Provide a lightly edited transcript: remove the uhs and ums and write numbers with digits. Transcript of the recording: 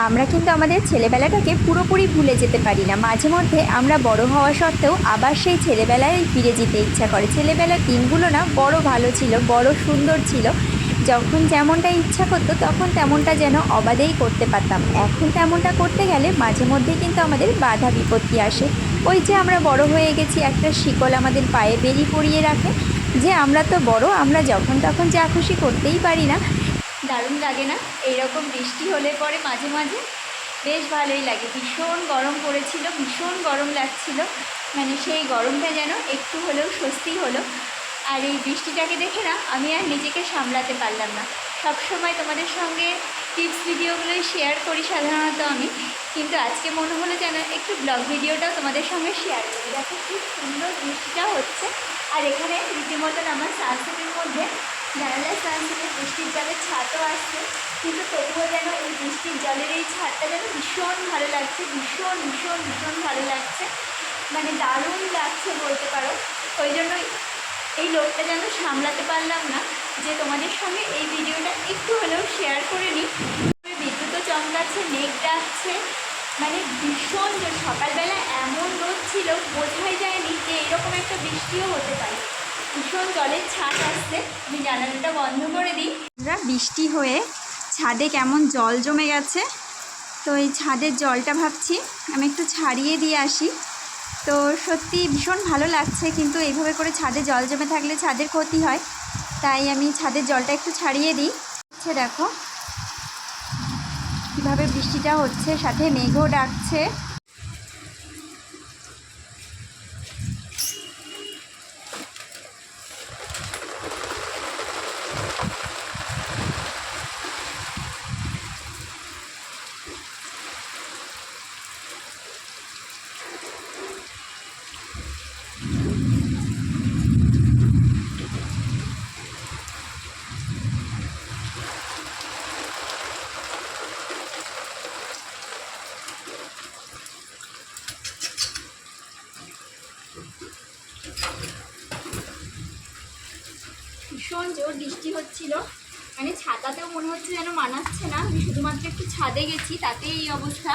আমরা কিন্তু আমাদের ছেলেবেলাটাকে পুরোপুরি ভুলে যেতে পারি না। মাঝে মধ্যে আমরা বড় হওয়া সত্ত্বেও আবার সেই ছেলেবেলায় ফিরে যেতে ইচ্ছা করে। ছেলেবেলার দিনগুলো না বড় ভালো ছিল, বড় সুন্দর ছিল। যখন যেমনটা ইচ্ছা করতো তখন তেমনটা যেন অবাধেই করতে পারতাম। এখন তেমনটা করতে গেলে মাঝে মধ্যে কিন্তু আমাদের বাধা বিপত্তি আসে। ওই যে আমরা বড় হয়ে গেছি, একটা শিকল আমাদের পায়ে বেরি পরিয়ে রাখে যে আমরা তো বড়, আমরা যখন তখন যা খুশি করতেই পারি না। দারুণ লাগে না? এইরকম বৃষ্টি হলে পরে মাঝে মাঝে বেশ ভালোই লাগে। ভীষণ গরম পড়েছিল, ভীষণ গরম লাগছিল, মানে সেই গরমটা যেন একটু হলেও স্বস্তি হলো। আর এই বৃষ্টিটাকে দেখে না আমি আর নিজেকে সামলাতে পারলাম না। সবসময় তোমাদের সঙ্গে টিপস ভিডিওগুলোই শেয়ার করি সাধারণত আমি, কিন্তু আজকে মনে হলো যেন একটু ব্লগ ভিডিওটাও তোমাদের সঙ্গে শেয়ার করি। দেখো খুব সুন্দর বৃষ্টিটা হচ্ছে, আর এখানে রীতিমতন আমার সানসেটের মধ্যে জানালার সানসেটের বৃষ্টির জলের ছাদও আসছে, কিন্তু তবুও যেন এই বৃষ্টির জলের এই ছাদটা যেন ভীষণ ভালো লাগছে, ভীষণ ভীষণ ভীষণ ভালো লাগছে, মানে দারুণ লাগছে বলতে পারো। ওই জন্যই এই লোকটা যেন সামলাতে পারলাম না যে তোমাদের সঙ্গে এই ভিডিওটা একটু হলেও শেয়ার করে নিই। বিদ্যুৎও চমকাচ্ছে, মেঘ ডাকছে, মানে ভীষণ যে সকালবেলা এমন রোদ ছিল বোঝাই যায়নি যে এরকম একটা বৃষ্টিও হতে পারে। ভীষণ জলের ছাদ আসছে, আমি জানালাটা বন্ধ করে দিই। আমরা বৃষ্টি হয়ে ছাদে কেমন জল জমে গেছে, তো এই ছাদের জলটা ভাবছি আমি একটু ছাড়িয়ে দিয়ে আসি। তো সত্যি ভীষণ ভালো লাগছে, কিন্তু এইভাবে করে ছাদে জল জমে থাকলে ছাদের ক্ষতি হয়, তাই আমি ছাদের জলটা একটু ছাড়িয়ে দিই। আচ্ছা দেখো কীভাবে বৃষ্টিটা হচ্ছে, সাথে মেঘও ডাকছে। ভীষণ জোর বৃষ্টি হচ্ছিল, মানে ছাতাতেও মনে হচ্ছে যেন মানাচ্ছে না। আমি শুধুমাত্র একটু ছাদে গেছি, তাতেই এই অবস্থা।